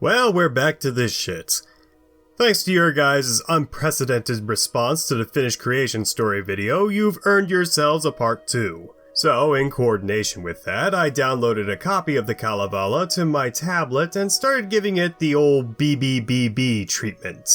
Well, we're back to this shit. Thanks to your guys' unprecedented response to the Finnish creation story video, you've earned yourselves a part 2. So, in coordination with that, I downloaded a copy of the Kalevala to my tablet and started giving it the old BBBB treatment.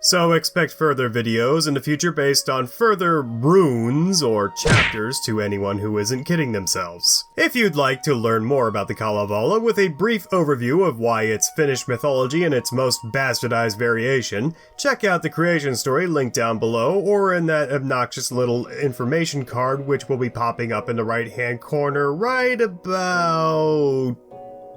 So expect further videos in the future based on further runes or chapters to anyone who isn't kidding themselves. If you'd like to learn more about the Kalevala with a brief overview of why it's Finnish mythology in its most bastardized variation, check out the creation story linked down below or in that obnoxious little information card which will be popping up in the right hand corner right about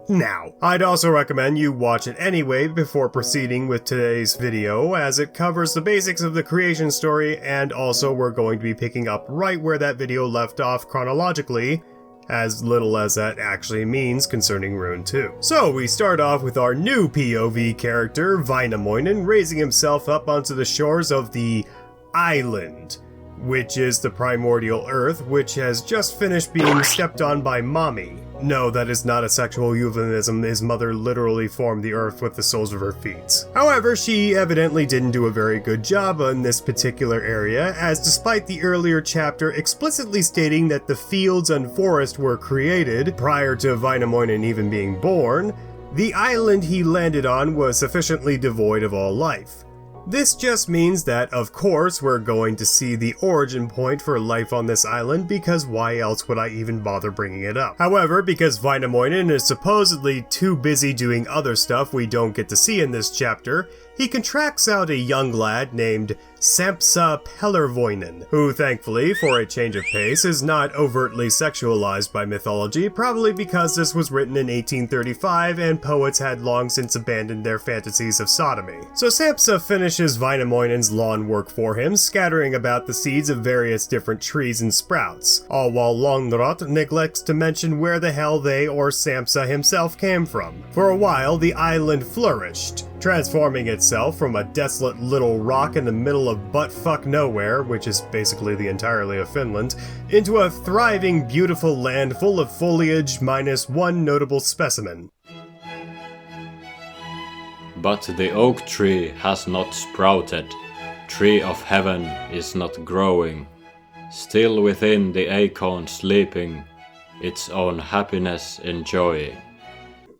now. I'd also recommend you watch it anyway before proceeding with today's video, as it covers the basics of the creation story, and also we're going to be picking up right where that video left off chronologically, as little as that actually means concerning Rune 2. So we start off with our new POV character, Väinämöinen, raising himself up onto the shores of the island, which is the primordial earth, which has just finished being stepped on by Mommy. No, that is not a sexual euphemism. His mother literally formed the earth with the soles of her feet. However, she evidently didn't do a very good job in this particular area, as despite the earlier chapter explicitly stating that the fields and forest were created prior to Väinämöinen even being born, the island he landed on was sufficiently devoid of all life. This just means that, of course, we're going to see the origin point for life on this island, because why else would I even bother bringing it up? However, because Väinämöinen is supposedly too busy doing other stuff we don't get to see in this chapter, he contracts out a young lad named Sampsa Pellervoinen, who thankfully, for a change of pace, is not overtly sexualized by mythology, probably because this was written in 1835 and poets had long since abandoned their fantasies of sodomy. So Sampsa finishes Väinämöinen's lawn work for him, scattering about the seeds of various different trees and sprouts, all while Longrot neglects to mention where the hell they or Sampsa himself came from. For a while, the island flourished, transforming itself from a desolate little rock in the middle of buttfuck nowhere, which is basically the entirety of Finland, into a thriving, beautiful land full of foliage minus one notable specimen. But the oak tree has not sprouted, tree of heaven is not growing, still within the acorn sleeping, its own happiness enjoying.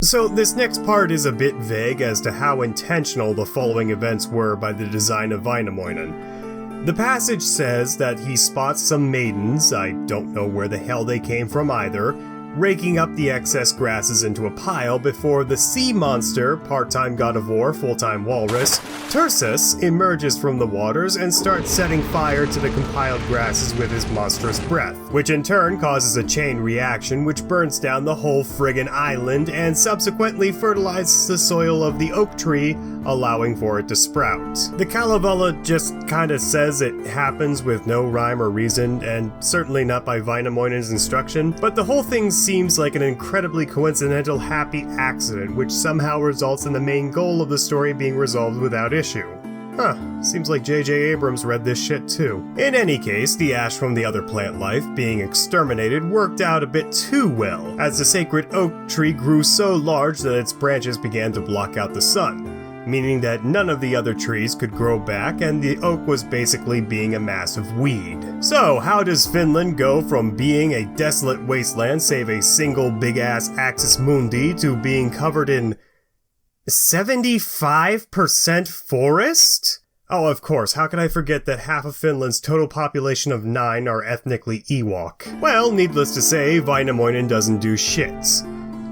So this next part is a bit vague as to how intentional the following events were by the design of Väinämöinen. The passage says that he spots some maidens, I don't know where the hell they came from either, raking up the excess grasses into a pile before the sea monster, part-time god of war, full-time walrus, Tursus, emerges from the waters and starts setting fire to the compiled grasses with his monstrous breath, which in turn causes a chain reaction which burns down the whole friggin' island and subsequently fertilizes the soil of the oak tree, allowing for it to sprout. The Kalevala just kinda says it happens with no rhyme or reason, and certainly not by Väinämöinen's instruction, but the whole thing seems like an incredibly coincidental happy accident which somehow results in the main goal of the story being resolved without issue. Seems like J.J. Abrams read this shit too. In any case, the ash from the other plant life being exterminated worked out a bit too well, as the sacred oak tree grew so large that its branches began to block out the sun, meaning that none of the other trees could grow back and the oak was basically being a massive weed. So how does Finland go from being a desolate wasteland save a single big-ass axis mundi to being covered in 75% forest? Oh, of course, how could I forget that half of Finland's total population of 9 are ethnically Ewok? Well, needless to say, Väinämöinen doesn't do shits.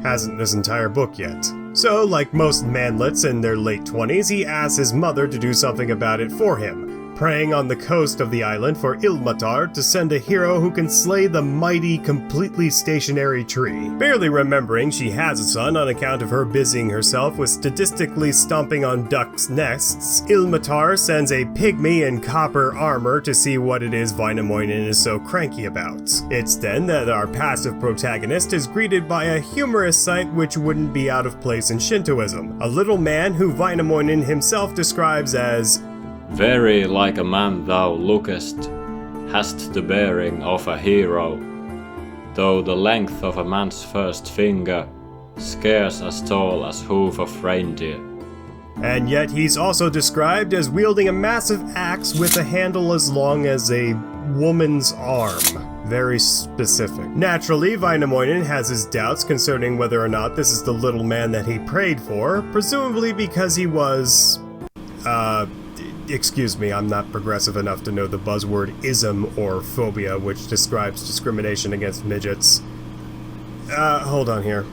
Hasn't this entire book yet. So, like most manlets in their late 20s, he asks his mother to do something about it for him, praying on the coast of the island for Ilmatar to send a hero who can slay the mighty, completely stationary tree. Barely remembering she has a son on account of her busying herself with statistically stomping on ducks' nests, Ilmatar sends a pygmy in copper armor to see what it is Väinämöinen is so cranky about. It's then that our passive protagonist is greeted by a humorous sight which wouldn't be out of place in Shintoism, a little man who Väinämöinen himself describes as very like a man thou lookest, hast the bearing of a hero, though the length of a man's first finger, scarce as tall as hoof of reindeer. And yet he's also described as wielding a massive axe with a handle as long as a woman's arm. Very specific. Naturally, Wainamoinen has his doubts concerning whether or not this is the little man that he prayed for, presumably because he was... excuse me, I'm not progressive enough to know the buzzword ism or phobia, which describes discrimination against midgets. Hold on here.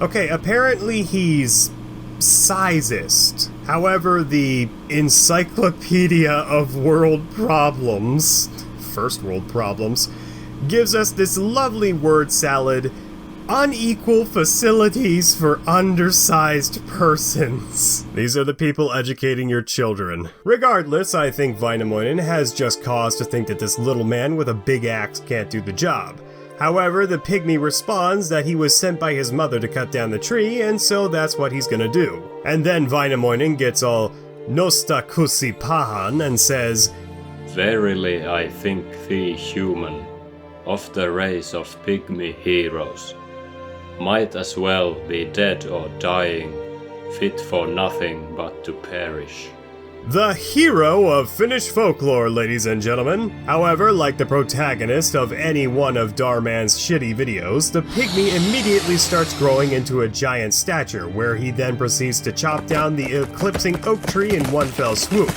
Okay, apparently he's sizist. However, the Encyclopedia of World Problems, First World Problems, gives us this lovely word salad, unequal facilities for undersized persons. These are the people educating your children. Regardless, I think Wainamoinen has just cause to think that this little man with a big axe can't do the job. However, the pygmy responds that he was sent by his mother to cut down the tree, and so that's what he's gonna do. And then Wainamoinen gets all nosta kusi pahan and says, Verily I think thee human, of the race of pygmy heroes. Might as well be dead or dying, fit for nothing but to perish. The hero of Finnish folklore, ladies and gentlemen. However, like the protagonist of any one of Darman's shitty videos, the pygmy immediately starts growing into a giant stature, where he then proceeds to chop down the eclipsing oak tree in one fell swoop,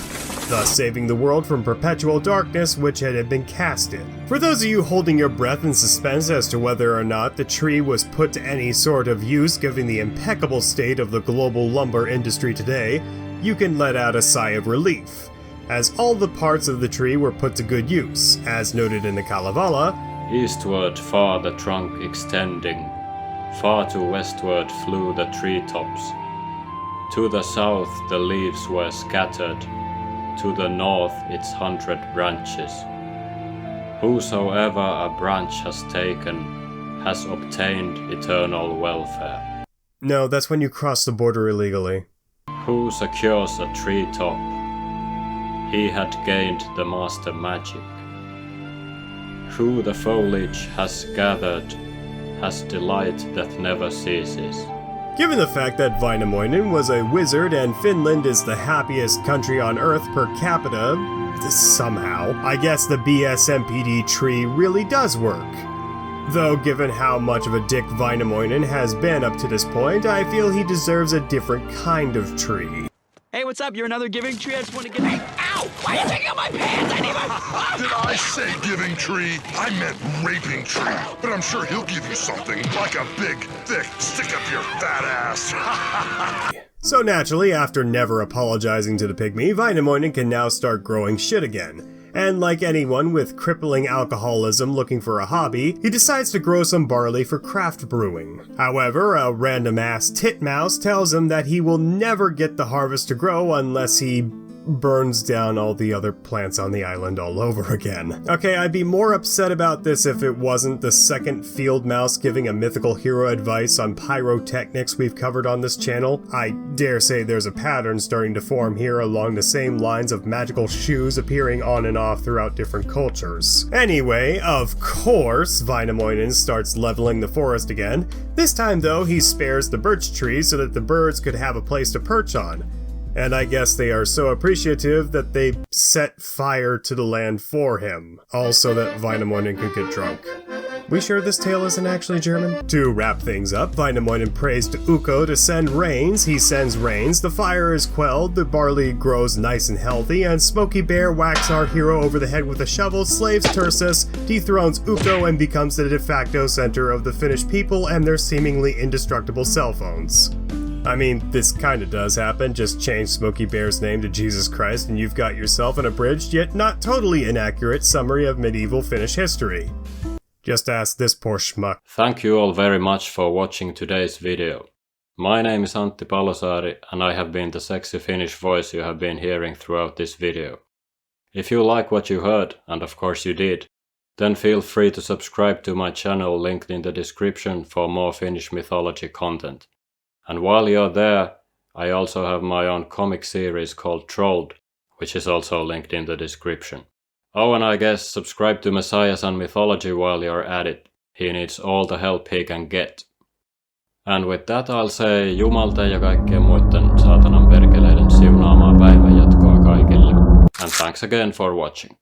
thus saving the world from perpetual darkness which it had been cast in. For those of you holding your breath in suspense as to whether or not the tree was put to any sort of use given the impeccable state of the global lumber industry today, you can let out a sigh of relief, as all the parts of the tree were put to good use, as noted in the Kalevala. Eastward far the trunk extending, far to westward flew the treetops. To the south the leaves were scattered, to the north its 100 branches. Whosoever a branch has taken, has obtained eternal welfare. No, that's when you cross the border illegally. Who secures a treetop? He had gained the master magic. Who the foliage has gathered, has delight that never ceases. Given the fact that Wainamoinen was a wizard and Finland is the happiest country on Earth per capita, somehow, I guess the BSMPD tree really does work. Though given how much of a dick Wainamoinen has been up to this point, I feel he deserves a different kind of tree. Hey, what's up? You're another giving tree? I just want to get... Ow! Why are you taking out my pants? I need my... Did I say giving tree? I meant raping tree. But I'm sure he'll give you something, like a big, thick, stick up your fat ass. So naturally, after never apologizing to the pygmy, Wainamoinen can now start growing shit again. And like anyone with crippling alcoholism looking for a hobby, he decides to grow some barley for craft brewing. However, a random-ass titmouse tells him that he will never get the harvest to grow unless he burns down all the other plants on the island all over again. Okay, I'd be more upset about this if it wasn't the second field mouse giving a mythical hero advice on pyrotechnics we've covered on this channel. I dare say there's a pattern starting to form here along the same lines of magical shoes appearing on and off throughout different cultures. Anyway, of course, Wainamoinen starts leveling the forest again. This time though, he spares the birch tree so that the birds could have a place to perch on. And I guess they are so appreciative that they set fire to the land for him, all so that Wainamoinen could get drunk. We sure this tale isn't actually German? To wrap things up, Wainamoinen prays to Ukko to send rains. He sends rains, the fire is quelled, the barley grows nice and healthy, and Smokey Bear whacks our hero over the head with a shovel, slaves Tursus, dethrones Ukko, and becomes the de facto center of the Finnish people and their seemingly indestructible cell phones. I mean, this kinda does happen, just change Smokey Bear's name to Jesus Christ and you've got yourself an abridged yet not totally inaccurate summary of medieval Finnish history. Just ask this poor schmuck. Thank you all very much for watching today's video. My name is Antti Palosaari and I have been the sexy Finnish voice you have been hearing throughout this video. If you like what you heard, and of course you did, then feel free to subscribe to my channel linked in the description for more Finnish mythology content. And while you're there, I also have my own comic series called Trolled, which is also linked in the description. Oh, and I guess subscribe to Messiahs and Mythology while you're at it. He needs all the help he can get. And with that I'll say Jumalten ja kaikkien muiden saatanan perkeleiden siunaamaa päivänjatkoa kaikille. And thanks again for watching.